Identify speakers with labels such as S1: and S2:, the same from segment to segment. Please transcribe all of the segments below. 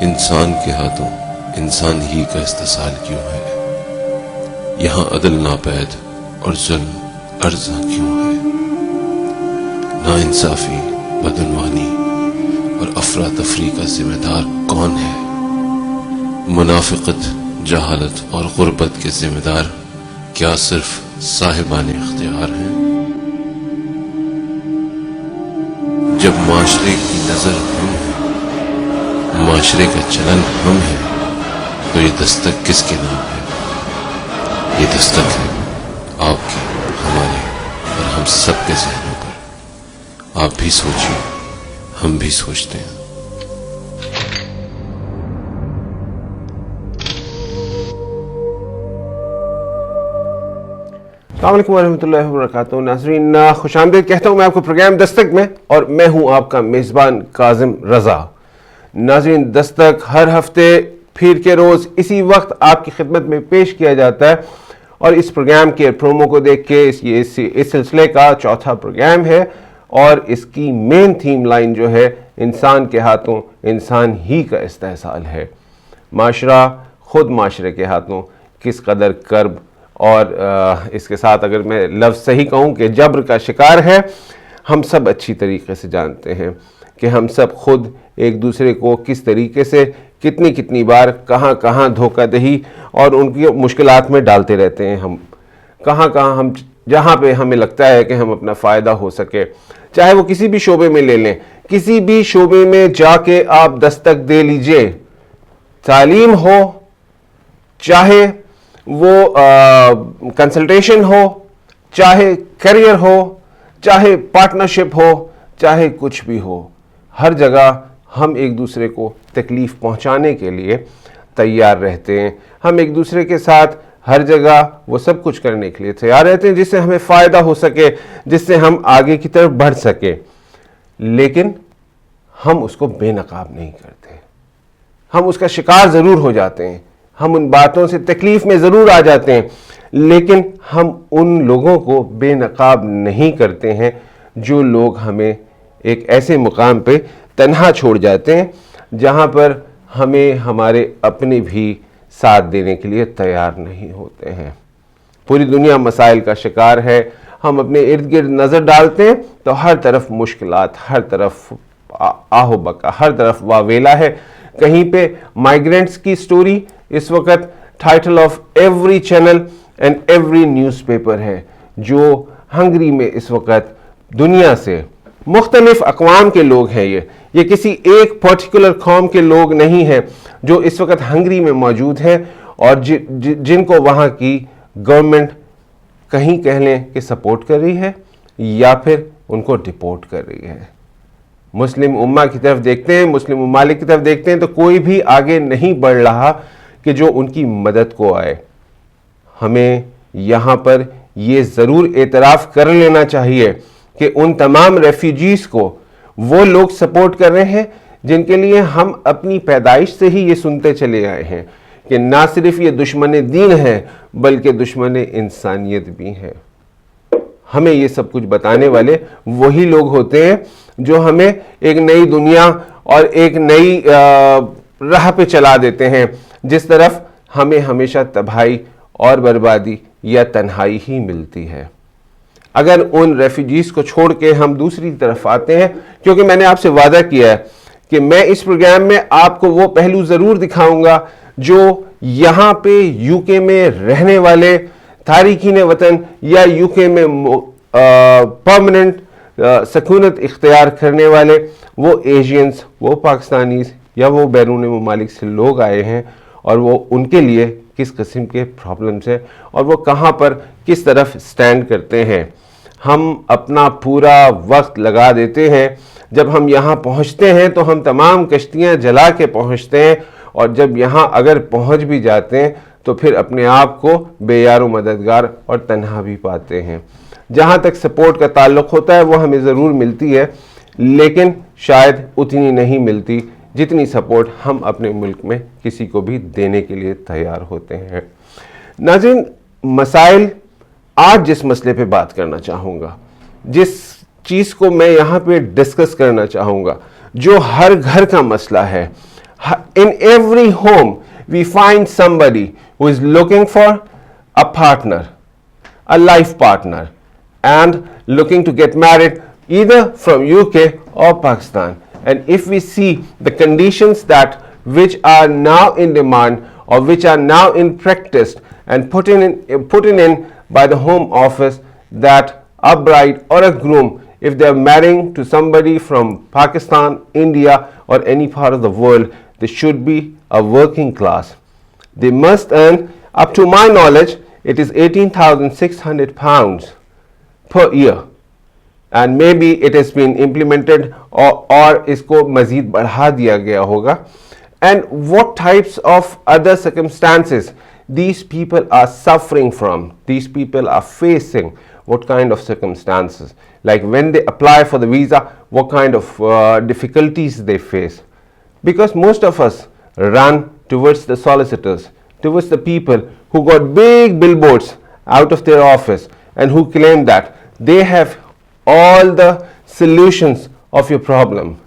S1: انسان کے ہاتھوں انسان ہی کا استحصال کیوں ہے؟ یہاں عدل ناپید اور ظلم ارزاں کیوں ہے؟ ناانصافی، بدعنوانی اور افراتفری کا ذمہ دار کون ہے؟ منافقت، جہالت اور غربت کے ذمہ دار کیا صرف صاحبان اختیار ہیں؟ جب معاشرے کی نظر ہم ہیں، معاشرے کا چلن ہم ہیں، تو یہ دستک کس کے نام ہے؟ یہ دستک ہے آپ کے، ہمارے اور ہم سب کے ذہنوں پر۔ آپ بھی سوچیں، ہم بھی سوچتے ہیں۔
S2: السلام علیکم ورحمۃ اللہ وبرکاتہ۔ ناظرین خوش آمدید کہتا ہوں میں آپ کو پروگرام دستک میں، اور میں ہوں آپ کا میزبان کاظم رضا۔ ناظرین، دستک ہر ہفتے پھر کے روز اسی وقت آپ کی خدمت میں پیش کیا جاتا ہے، اور اس پروگرام کے پرومو کو دیکھ کے اس سلسلے کا چوتھا پروگرام ہے، اور اس کی مین تھیم لائن جو ہے انسان کے ہاتھوں انسان ہی کا استحصال ہے۔ معاشرہ خود معاشرے کے ہاتھوں کس قدر کرب اور اس کے ساتھ اگر میں لفظ صحیح کہوں کہ جبر کا شکار ہے، ہم سب اچھی طریقے سے جانتے ہیں کہ ہم سب خود ایک دوسرے کو کس طریقے سے کتنی بار کہاں کہاں دھوکہ دہی اور ان کی مشکلات میں ڈالتے رہتے ہیں۔ ہم کہاں ہم جہاں پہ ہمیں لگتا ہے کہ ہم اپنا فائدہ ہو سکے، چاہے وہ کسی بھی شعبے میں لے لیں، کسی بھی شعبے میں جا کے آپ دستک دے لیجئے، تعلیم ہو، چاہے وہ کنسلٹیشن ہو، چاہے کیریئر ہو، چاہے پارٹنرشپ ہو، چاہے کچھ بھی ہو، ہر جگہ ہم ایک دوسرے کو تکلیف پہنچانے کے لیے تیار رہتے ہیں۔ ہم ایک دوسرے کے ساتھ ہر جگہ وہ سب کچھ کرنے کے لیے تیار رہتے ہیں جس سے ہمیں فائدہ ہو سکے، جس سے ہم آگے کی طرف بڑھ سکے، لیکن ہم اس کو بے نقاب نہیں کرتے۔ ہم اس کا شکار ضرور ہو جاتے ہیں، ہم ان باتوں سے تکلیف میں ضرور آ جاتے ہیں، لیکن ہم ان لوگوں کو بے نقاب نہیں کرتے ہیں جو لوگ ہمیں ایک ایسے مقام پہ تنہا چھوڑ جاتے ہیں جہاں پر ہمیں ہمارے اپنے بھی ساتھ دینے کے لیے تیار نہیں ہوتے ہیں۔ پوری دنیا مسائل کا شکار ہے، ہم اپنے ارد گرد نظر ڈالتے ہیں تو ہر طرف مشکلات، ہر طرف آہو بکا، ہر طرف واویلا ہے۔ کہیں پہ مائیگرنٹس کی سٹوری اس وقت title of every channel and every news paper ہے، جو ہنگری میں اس وقت دنیا سے مختلف اقوام کے لوگ ہیں۔ یہ کسی ایک پرٹیکولر قوم کے لوگ نہیں ہیں جو اس وقت ہنگری میں موجود ہیں، اور جن کو وہاں کی گورنمنٹ کہیں کہہ لیں کہ سپورٹ کر رہی ہے یا پھر ان کو ڈپورٹ کر رہی ہے۔ مسلم امہ کی طرف دیکھتے ہیں، مسلم ممالک کی طرف دیکھتے ہیں تو کوئی بھی آگے نہیں بڑھ رہا کہ جو ان کی مدد کو آئے۔ ہمیں یہاں پر یہ ضرور اعتراف کر لینا چاہیے کہ ان تمام ریفیوجیز کو وہ لوگ سپورٹ کر رہے ہیں جن کے لیے ہم اپنی پیدائش سے ہی یہ سنتے چلے آئے ہیں کہ نہ صرف یہ دشمن دین ہے بلکہ دشمن انسانیت بھی ہے۔ ہمیں یہ سب کچھ بتانے والے وہی لوگ ہوتے ہیں جو ہمیں ایک نئی دنیا اور ایک نئی راہ پہ چلا دیتے ہیں جس طرف ہمیں ہمیشہ تباہی اور بربادی یا تنہائی ہی ملتی ہے۔ اگر ان ریفیوجیز کو چھوڑ کے ہم دوسری طرف آتے ہیں، کیونکہ میں نے آپ سے وعدہ کیا ہے کہ میں اس پروگرام میں آپ کو وہ پہلو ضرور دکھاؤں گا جو یہاں پہ یو کے میں رہنے والے تارکین وطن یا یو کے میں پرماننٹ سکونت اختیار کرنے والے وہ ایشینز، وہ پاکستانیز یا وہ بیرون ممالک سے لوگ آئے ہیں، اور وہ ان کے لیے کس قسم کے پرابلمز ہیں اور وہ کہاں پر کس طرف سٹینڈ کرتے ہیں۔ ہم اپنا پورا وقت لگا دیتے ہیں، جب ہم یہاں پہنچتے ہیں تو ہم تمام کشتیاں جلا کے پہنچتے ہیں، اور جب یہاں اگر پہنچ بھی جاتے ہیں تو پھر اپنے آپ کو بے یار و مددگار اور تنہا بھی پاتے ہیں۔ جہاں تک سپورٹ کا تعلق ہوتا ہے وہ ہمیں ضرور ملتی ہے، لیکن شاید اتنی نہیں ملتی جتنی سپورٹ ہم اپنے ملک میں کسی کو بھی دینے کے لیے تیار ہوتے ہیں۔ ناظرین، مسائل آج جس مسئلے پہ بات کرنا چاہوں گا، جس چیز کو میں یہاں پہ ڈسکس کرنا چاہوں گا، جو ہر گھر کا مسئلہ ہے، In every home, we find somebody who is looking for a partner, a life partner, and looking to get married either from UK or Pakistan. And if we see the conditions that which are now in demand or which are now in practice and put in by the Home Office, that a bride or a groom, if they are marrying to somebody from Pakistan, India, or any part of the world, they should be a working class. They must earn, up to my knowledge, it is £18,600 per year. And maybe it has been implemented or इसको मज़ीद बढ़ा दिया गया होगा. And what types of other circumstances these people are suffering from, these people are facing, what kind of circumstances, like when they apply for the visa, what kind of difficulties they face. Because most of us run towards the solicitors, towards the people who got big billboards out of their office and who claim that they have all the solutions of your problem,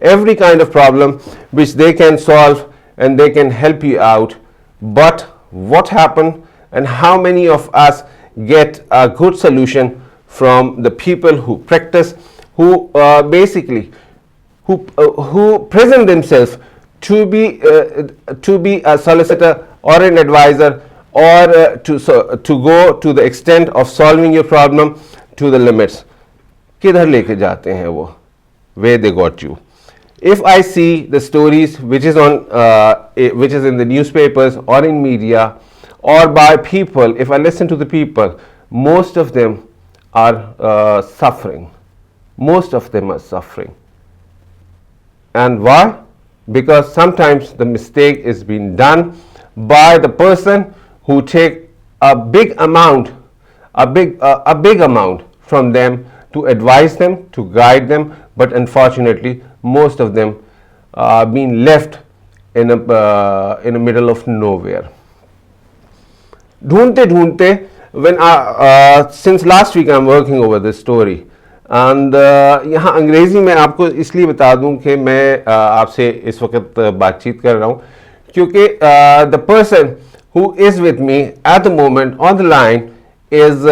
S2: every kind of problem which they can solve and they can help you out. But what happened, and how many of us get a good solution from the people who practice, who basically who present themselves to be a solicitor or an advisor, or to go to the extent of solving your problem to the limits. किधर लेके जाते हैं वो? Where they got you. If I see the stories which is in the newspapers or in media or by people, if I listen to the people, most of them are suffering. Most of them are suffering. And why? Because sometimes the mistake is being done by the person who take a big amount from them to advise them, to guide them, but unfortunately most of them are being left in the middle of nowhere. ढूंढते ढूंढते, when since last week I'm working over this story, and यहाँ अंग्रेज़ी में आपको इसलिए बता दूं कि मैं आपसे इस वक्त बातचीत कर रहा हूँ क्योंकि the person who is with me at the moment on the line is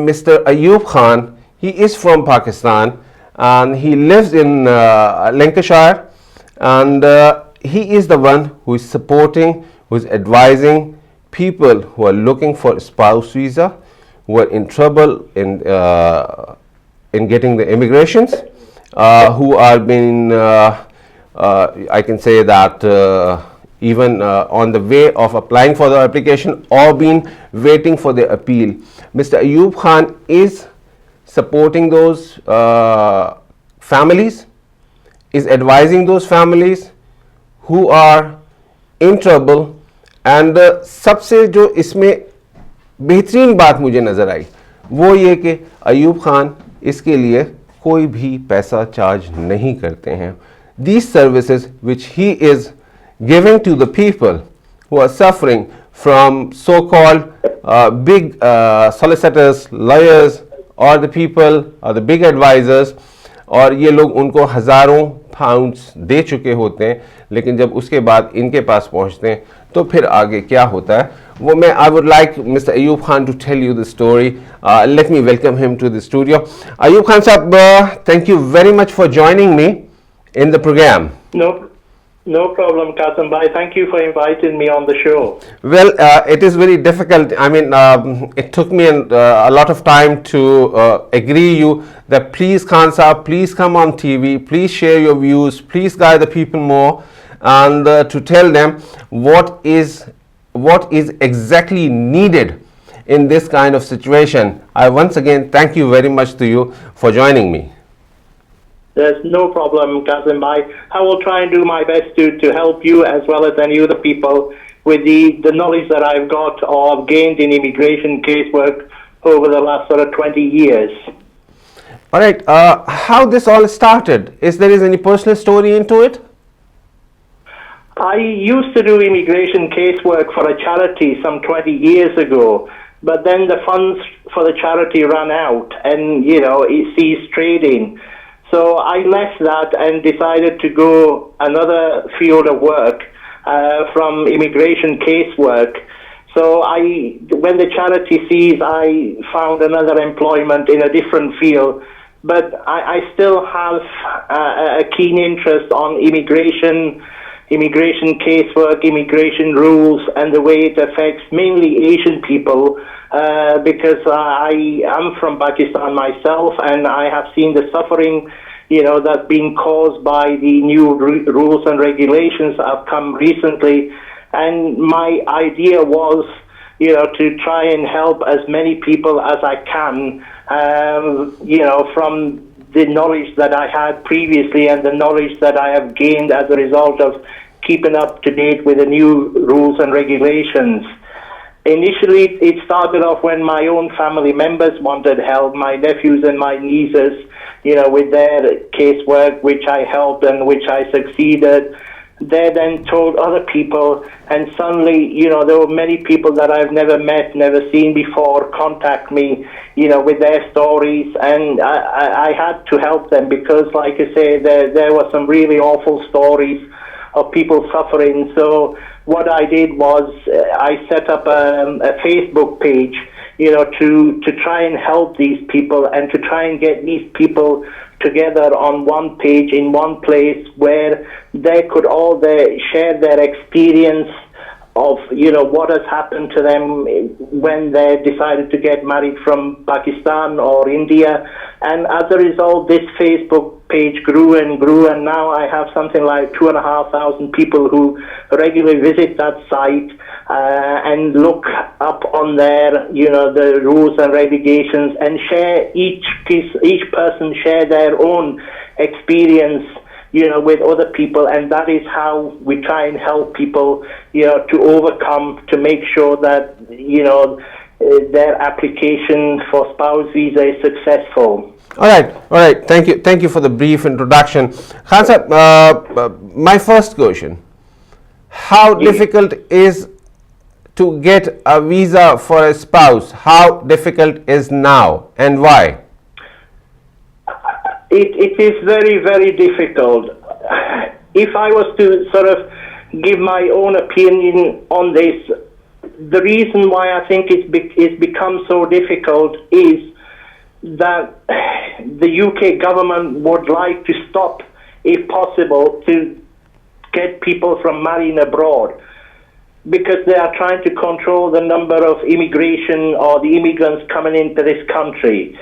S2: Mr. Ayub Khan. He is from Pakistan and he lives in Lancashire, and he is the one who is supporting, who is advising people who are looking for a spouse visa, who are in trouble in getting the immigrations, who are being, I can say that even on the way of applying for the application or been waiting for the appeal. Mr. Ayub Khan is supporting those families, is advising those families who are in trouble. And सबसे जो इसमें बेहतरीन बात मुझे नज़र आई वो ये कि अयूब खान इसके लिए कोई भी पैसा चार्ज नहीं करते हैं. These services which he is giving to the people who are suffering from so-called big solicitors, lawyers, or the people or the big advisors, और ये लोग उनको हज़ारों पाउंड्स दे चुके होते हैं, लेकिन जब उसके बाद इनके पास पहुंचते हैं तो फिर आगे क्या होता है वो मैं I would like Mr. Ayub Khan to tell you the story. Let me welcome him to the studio. Ayub Khan sahab, thank you very much for joining me in the program.
S3: No problem, Kazim bhai. Thank you for inviting me on the show.
S2: Well, it is very difficult. I mean, it took me a lot of time to agree you that please Khan sahab, please come on TV, please share your views, please guide the people more, and to tell them what is exactly needed in this kind of situation. I once again thank you very much to you for joining me.
S3: There's no problem, Kazim bhai. I will try and do my best to help you as well as any other people with the knowledge that I've got or gained in immigration casework over the last sort of 20 years.
S2: All right. How this all started? Is there any personal story into it?
S3: I used to do immigration casework for a charity some 20 years ago, but then the funds for the charity ran out and, it ceased trading. So I left that and decided to go another field of work from immigration casework. So when the charity ceased, I found another employment in a different field. But I still have a keen interest on immigration casework, immigration rules, and the way it affects mainly Asian people, because I am from Pakistan myself, and I have seen the suffering, that's being caused by the new rules and regulations that have come recently. And my idea was, to try and help as many people as I can, from the knowledge that I had previously and the knowledge that I have gained as a result of keeping up to date with the new rules and regulations. Initially, it started off when my own family members wanted help, my nephews and my nieces, with their casework, which I helped and which I succeeded. They then told other people, and suddenly, there were many people that I've never met, never seen before, contact me, with their stories, and I had to help them because, like I say, there were some really awful stories of people suffering. So what I did was I set up a Facebook page, to try and help these people and to try and get these people together on one page in one place where they could all share their experience of what has happened to them when they decided to get married from Pakistan or India. And as a result, this Facebook page grew and grew, and now I have something like 2,500 people who regularly visit that site and look up on there, the rules and regulations, and share each person share their own experience, with other people, and that is how we try and help people, to overcome, to make sure that, their application for spouse visa is successful.
S2: All right. Thank you for the brief introduction. Khan sir, my first question: how difficult is to get a visa for a spouse? How difficult is now, and why?
S3: It is very, very difficult. If I was to sort of give my own opinion on this, the reason why I think it's become so difficult is that the UK government would like to stop, if possible, to get people from marrying abroad, because they are trying to control the number of immigration or the immigrants coming into this country.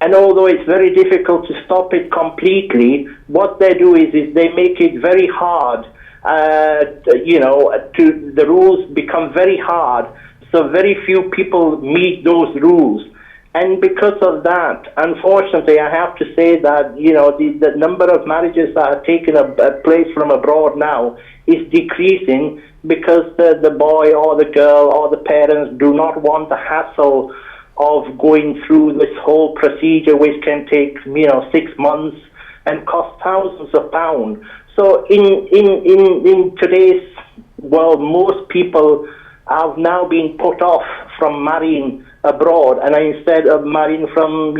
S3: And although it's very difficult to stop it completely, what they do is they make it very hard, the rules become very hard, so very few people meet those rules. And because of that, unfortunately, I have to say that, the number of marriages that are taking place from abroad now is decreasing because the boy or the girl or the parents do not want the hassle of going through this whole procedure, which can take 6 months and cost thousands of pounds. So in today's world, most people have now been put off from marrying abroad, and instead of marrying from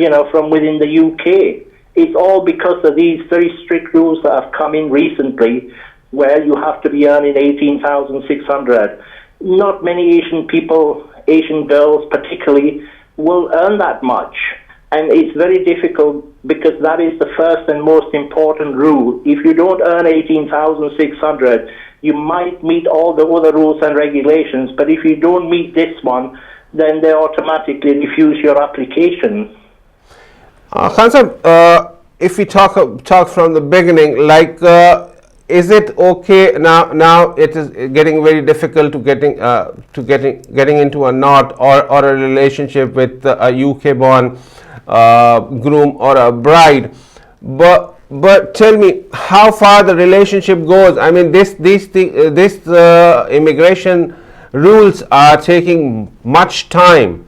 S3: within the UK. It's all because of these very strict rules that have come in recently, where you have to be earning 18,600. Not many Asian people, Asian girls particularly, will earn that much, and it's very difficult because that is the first and most important rule. If you don't earn 18,600, you might meet all the other rules and regulations, but if you don't meet this one, then they automatically refuse your application.
S2: Khan sir, if we talk from the beginning, is it okay now? It is getting very difficult to getting into a knot or a relationship with a UK-born groom or a bride. But tell me how far the relationship goes. I mean, this immigration rules are taking much time.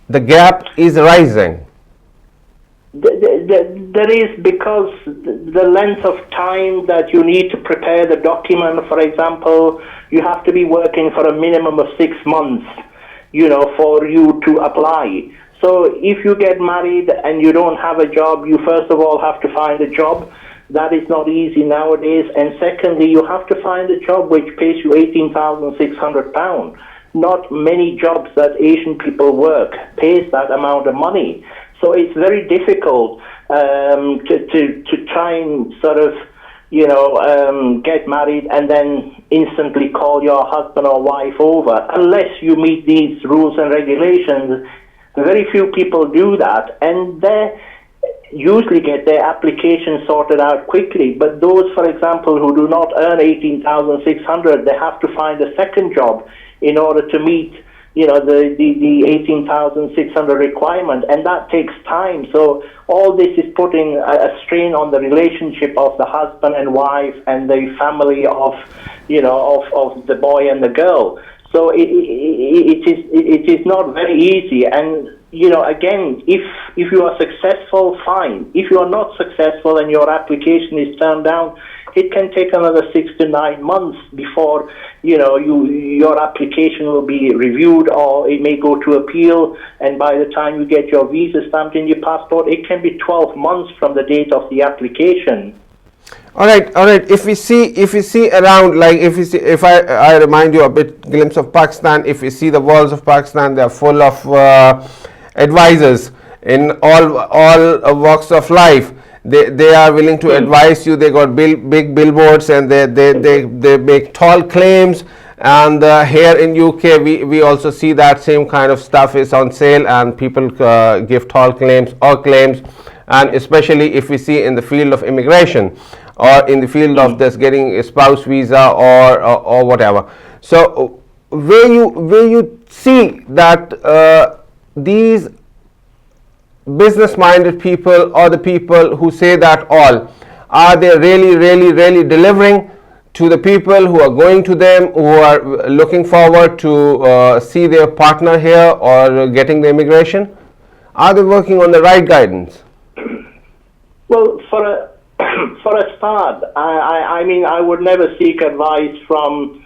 S2: The gap is rising.
S3: There is, because the length of time that you need to prepare the document. For example, you have to be working for a minimum of 6 months, for you to apply. So if you get married and you don't have a job, you first of all have to find a job. That is not easy nowadays. And secondly, you have to find a job which pays you £18,600. Not many jobs that Asian people work pays that amount of money. So it's very difficult to try and sort of, get married and then instantly call your husband or wife over. Unless you meet these rules and regulations, very few people do that, and they usually get their application sorted out quickly. But those, for example, who do not earn 18,600, they have to find a second job in order to meet the 18,600 requirement, and that takes time. So all this is putting a strain on the relationship of the husband and wife and the family of the boy and the girl. So it is not very easy. And again, if you are successful, fine. If you are not successful and your application is turned down, it can take another 6 to 9 months before your application will be reviewed, or it may go to appeal. And by the time you get your visa stamped in your passport, it can be 12 months from the date of the application.
S2: All right. If we see around, like if I remind you a bit glimpse of Pakistan, if we see the walls of Pakistan, they are full of advisors in all walks of life. They are willing to advise you. They got big billboards, and they make tall claims. And here in UK, we also see that same kind of stuff is on sale, and people give tall claims. And especially if we see in the field of immigration, or in the field of just getting a spouse visa or whatever. So where you see that these business-minded people, or the people who say that all, are they really delivering to the people who are going to them, who are looking forward to see their partner here or getting the immigration? Are they working on the right guidance?
S3: Well, for a start, I mean, I would never seek advice from,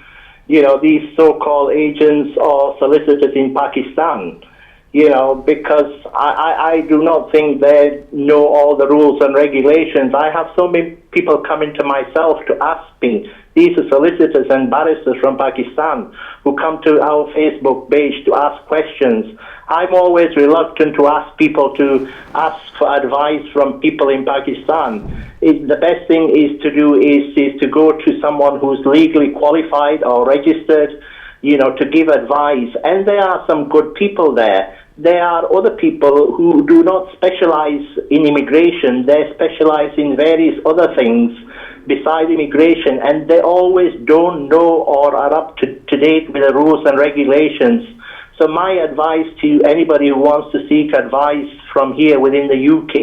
S3: these so-called agents or solicitors in Pakistan, because I do not think they know all the rules and regulations. I have so many people coming to myself to ask me. These are solicitors and barristers from Pakistan who come to our Facebook page to ask questions. I'm always reluctant to ask people to ask for advice from people in Pakistan. The best thing is to do is to go to someone who's legally qualified or registered, to give advice. And there are some good people there. There are other people who do not specialize in immigration. They specialize in various other things besides immigration, and they always don't know or are up to date with the rules and regulations. So my advice to anybody who wants to seek advice from here within the UK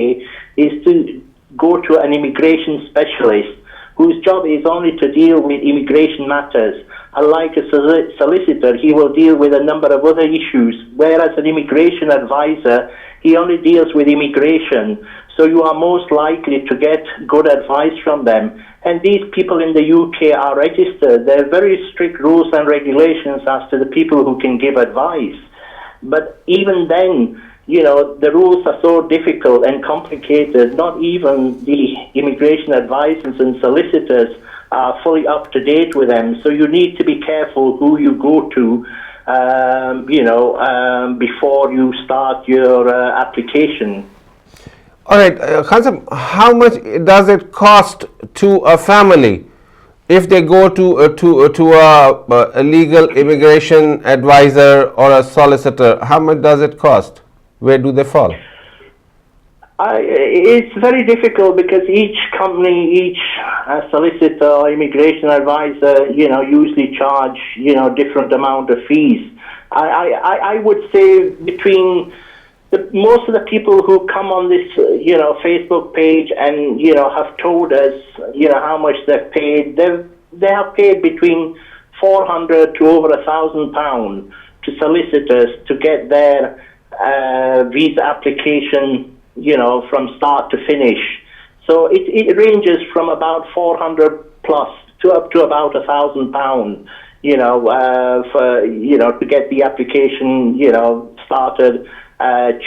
S3: is to go to an immigration specialist whose job is only to deal with immigration matters. Unlike a solicitor, he will deal with a number of other issues, whereas an immigration advisor, he only deals with immigration. So you are most likely to get good advice from them. And these people in the UK are registered. There are very strict rules and regulations as to the people who can give advice. But even then, the rules are so difficult and complicated, not even the immigration advisors and solicitors are fully up to date with them. So you need to be careful who you go to, before you start your application.
S2: All right, KAZIM, how much does it cost to a family if they go to a legal immigration advisor or a solicitor? How much does it cost? Where do they fall?
S3: It's very difficult because each company, each solicitor or immigration advisor, usually charge, different amount of fees. I would say between most of the people who come on this, Facebook page and, have told us, how much they've paid, they have paid between £400 to over £1,000 to solicitors to get their visa application, from start to finish. So it ranges from about 400 plus to up to about £1,000, to get the application, started,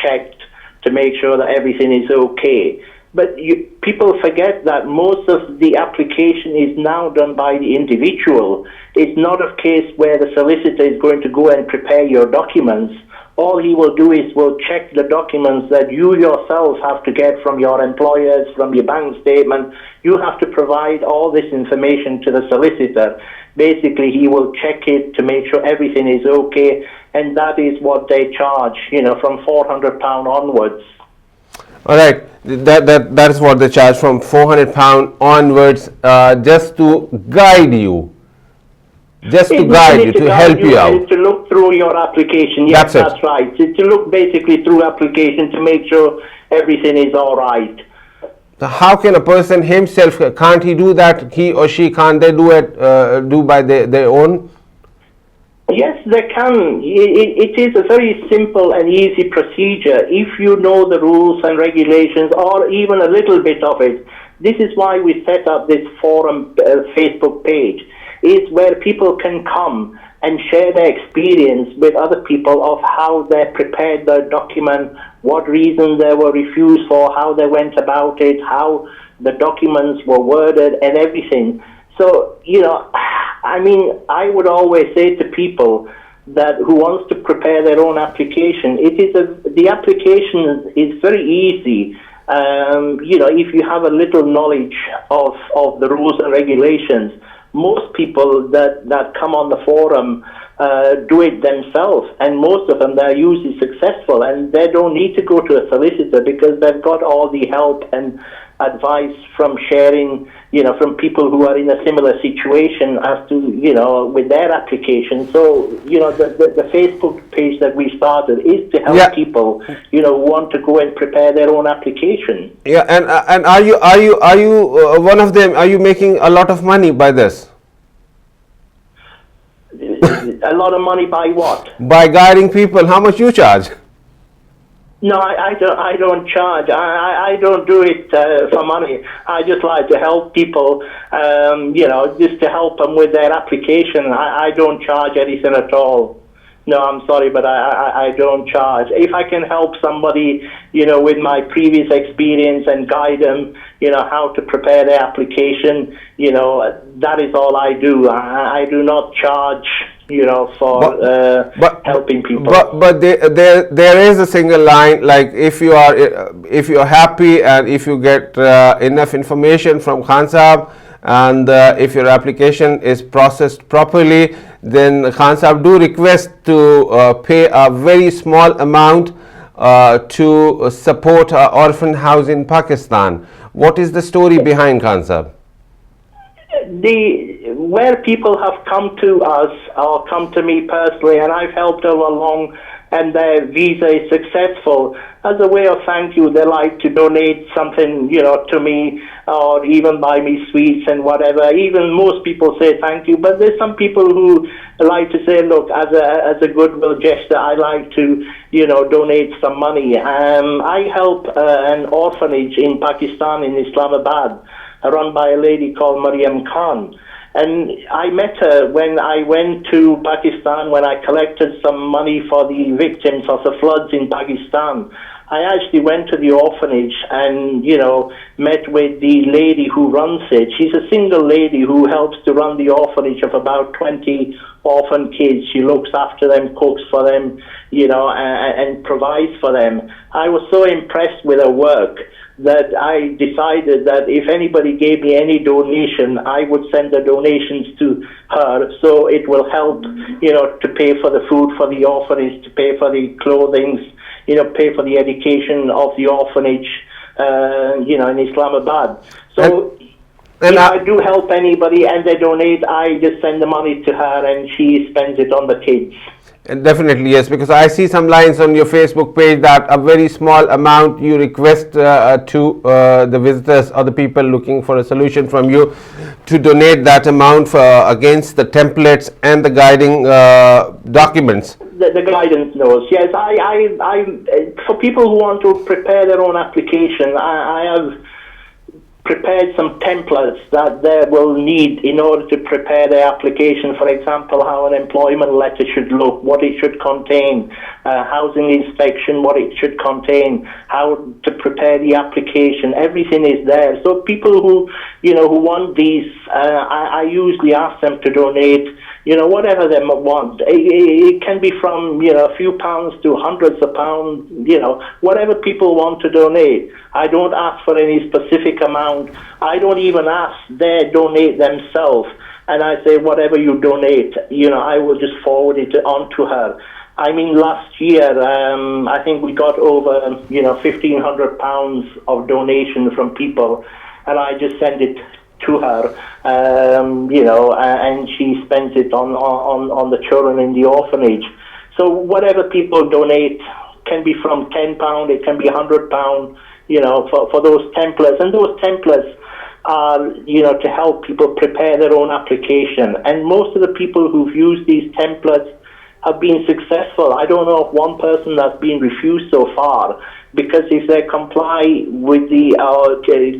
S3: checked to make sure that everything is okay. But people forget that most of the application is now done by the individual. It's not a case where the solicitor is going to go and prepare your documents. All he will do is will check the documents that you yourself have to get from your employers, from your bank statement. You have to provide all this information to the solicitor. Basically, he will check it to make sure everything is okay, and that is what they charge, from £400 onwards.
S2: All right, that is what they charge, from £400 onwards, just to guide you. Just to guide you, to help you out.
S3: To look through your application. Yes, that's right. To look basically through application to make sure everything is all right.
S2: So how can a person himself, can't he do that? He or she, can't they do by their own?
S3: Yes, they can. It is a very simple and easy procedure if you know the rules and regulations, or even a little bit of it. This is why we set up this forum Facebook page. Is where people can come and share their experience with other people of how they prepared their document, what reasons they were refused for, how they went about it, how the documents were worded and everything. So, I would always say to people that who wants to prepare their own application, the application is very easy. If you have a little knowledge of the rules and regulations. Most people that come on the forum do it themselves, and most of them, they're usually successful, and they don't need to go to a solicitor because they've got all the help and advice from sharing, from people who are in a similar situation as to, with their application. So, the Facebook page that we started is to help people, who want to go and prepare their own application.
S2: Yeah, and are you one of them? Are you making a lot of money by this?
S3: A lot of money by what?
S2: By guiding people. How much you charge?
S3: No, I don't charge. I don't do it for money. I just like to help people, just to help them with their application. I don't charge anything at all. No, I'm sorry, but I don't charge. If I can help somebody, with my previous experience and guide them, how to prepare their application, that is all I do. I do not charge, for helping people.
S2: But there is a single line, like if you are happy and if you get enough information from Khan Sahab, and if your application is processed properly, then Khan Sahab do request to pay a very small amount to support an orphan house in Pakistan. What is the story behind, Khan Sahab?
S3: Where people have come to us or come to me personally, and I've helped them along, and their visa is successful, as a way of thank you, they like to donate something, to me, or even buy me sweets and whatever. Even most people say thank you, but there's some people who like to say, look, as a goodwill gesture, I like to, donate some money. I help an orphanage in Pakistan, in Islamabad, run by a lady called Mariam Khan. And I met her when I went to Pakistan, when I collected some money for the victims of the floods in Pakistan. I actually went to the orphanage and, met with the lady who runs it. She's a single lady who helps to run the orphanage of about 20 orphan kids. She looks after them, cooks for them, and provides for them. I was so impressed with her work that I decided that if anybody gave me any donation, I would send the donations to her, so it will help, to pay for the food for the orphanage, to pay for the clothing, pay for the education of the orphanage, in Islamabad. So if I do help anybody and they donate, I just send the money to her and she spends it on the kids.
S2: Definitely, yes, because I see some lines on your Facebook page that a very small amount you request to the visitors or the people looking for a solution from you to donate that amount against the templates and the guiding documents.
S3: The guidance notes, yes. I for people who want to prepare their own application, I have prepared some templates that they will need in order to prepare their application. For example, how an employment letter should look, what it should contain, housing inspection, what it should contain, how to prepare the application. Everything is there. So people who, who want these, I usually ask them to donate, whatever they want. It can be from, a few pounds to hundreds of pounds, whatever people want to donate. I don't ask for any specific amount. I don't even ask. They donate themselves. And I say, whatever you donate, I will just forward it on to her. I mean, last year, I think we got over, £1,500 of donation from people. And I just send it to her, and she spends it on the children in the orphanage. So whatever people donate can be from £10, it can be £100, for those templates. And those templates are, to help people prepare their own application. And most of the people who've used these templates have been successful. I don't know of one person that's been refused so far, because if they comply with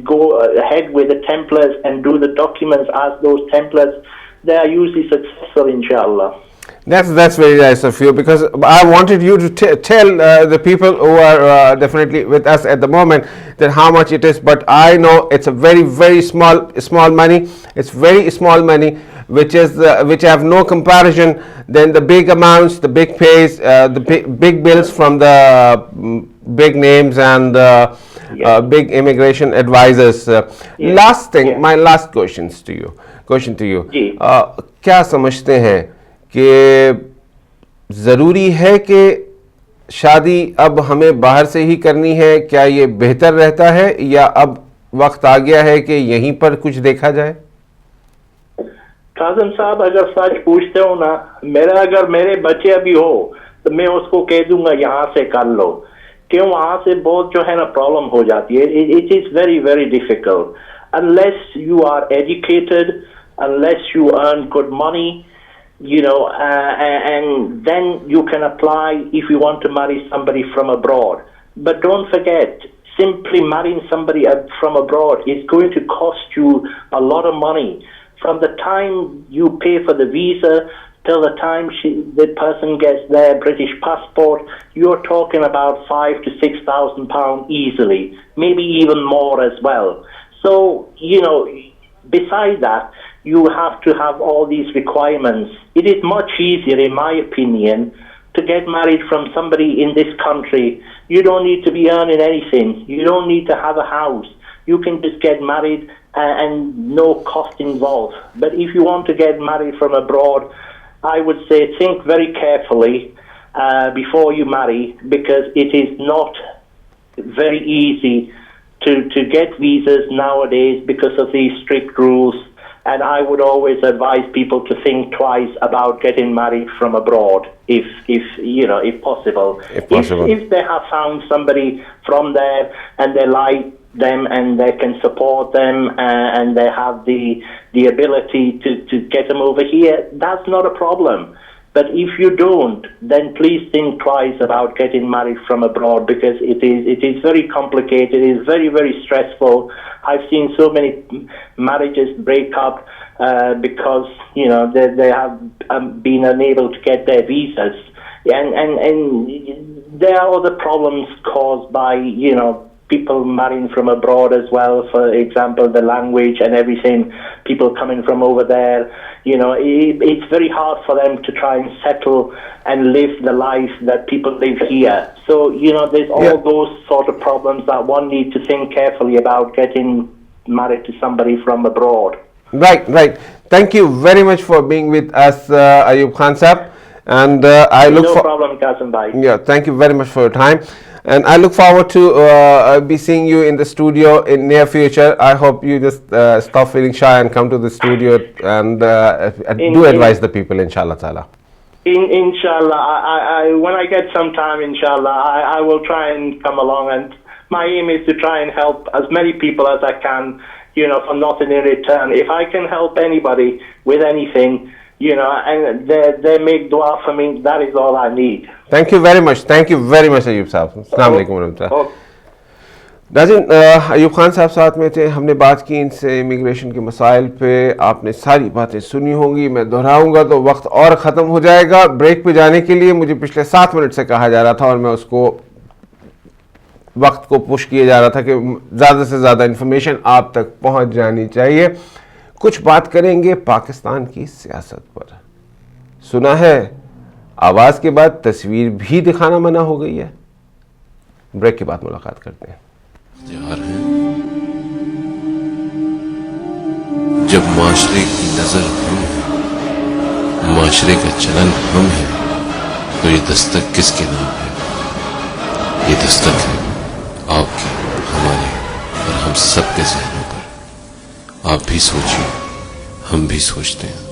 S3: go ahead with the templates and do the documents as those templates, they are usually successful, inshallah.
S2: That's very nice of you, because I wanted you to tell the people who are definitely with us at the moment that how much it is, but I know it's a very, very small money. It's very small money, which have no comparison than the big amounts, the big pays, the big bills from the big names and big immigration advisors. Last thing, my last question to you. क्या समझते हैं कि ज़रूरी है कि शादी अब हमें बाहर से ही करनी है? क्या ये बेहतर रहता है, या अब वक्त आ गया है कि यहीं पर कुछ देखा जाए?
S3: काजिम साहब, अगर सच पूछते हो ना, अगर मेरे बच्चे अभी हो तो मैं उसको कह दूंगा यहाँ से कर लो, क्यों? वहां से बहुत जो है ना प्रॉब्लम हो जाती है. It is very very difficult unless you are educated, unless you earn good money, and then you can apply if you want to marry somebody from abroad. But don't forget, simply marrying somebody from abroad is going to cost you a lot of money. From the time you pay for the visa till the time the person gets their British passport, you're talking about £5,000 to £6,000 easily, maybe even more as well. So, besides that, you have to have all these requirements. It is much easier, in my opinion, to get married from somebody in this country. You don't need to be earning anything. You don't need to have a house. You can just get married and no cost involved. But if you want to get married from abroad, I would say think very carefully before you marry, because it is not very easy to get visas nowadays because of these strict rules. And I would always advise people to think twice about getting married from abroad, if possible. If they have found somebody from there and they like them and they can support them and they have the ability to get them over here, that's not a problem. But if you don't, then please think twice about getting married from abroad, because it is very complicated. It is very, very stressful. I've seen so many marriages break up because they have been unable to get their visas, and there are other problems caused by people marrying from abroad as well. For example, the language and everything. People coming from over there, it's very hard for them to try and settle and live the life that people live here. So, there's all those sort of problems that one needs to think carefully about getting married to somebody from abroad.
S2: Right. Thank you very much for being with us, Ayub Khan Sahab. And I look
S3: no problem, Kazim bhai.
S2: Yeah, thank you very much for your time. And I look forward to be seeing you in the studio in near future. I hope you just stop feeling shy and come to the studio and do advise the people, inshallah ta'ala.
S3: Inshallah, I when I get some time, inshallah, I will try and come along, and my aim is to try and help as many people as I can, for nothing in return. If I can help anybody with anything, and they make dua for me, that is all I need.
S2: Thank you very much. Thank you very much, Ayub Sahab. Assalamu alaikum warahmatullah. नाज़रीन, अयूब खान साहब साथ में थे, हमने बात की इनसे immigration के मसाइल पे। आपने सारी बातें सुनी होंगी, मैं दोहराऊंगा तो वक्त और ख़त्म हो जाएगा। ब्रेक पे जाने के लिए मुझे पिछले 7 मिनट से कहा जा रहा था और मैं उसको वक्त को पुश किया जा रहा था कि ज़्यादा से ज़्यादा इन्फॉर्मेशन आप तक पहुंच जानी चाहिए। कुछ बात करेंगे पाकिस्तान की सियासत पर। सुना है आवाज़ के बाद तस्वीर भी दिखाना मना हो गई है। ब्रेक के बाद मुलाकात करते हैं।
S1: तैयार हैं जब माशरे की नजर हम है, माशरे का चलन हम है, तो ये दस्तक किसके नाम है? ये दस्तक है आपके, हमारे और हम सबके ज़हनों पर। आप भी सोचिए, हम भी सोचते हैं।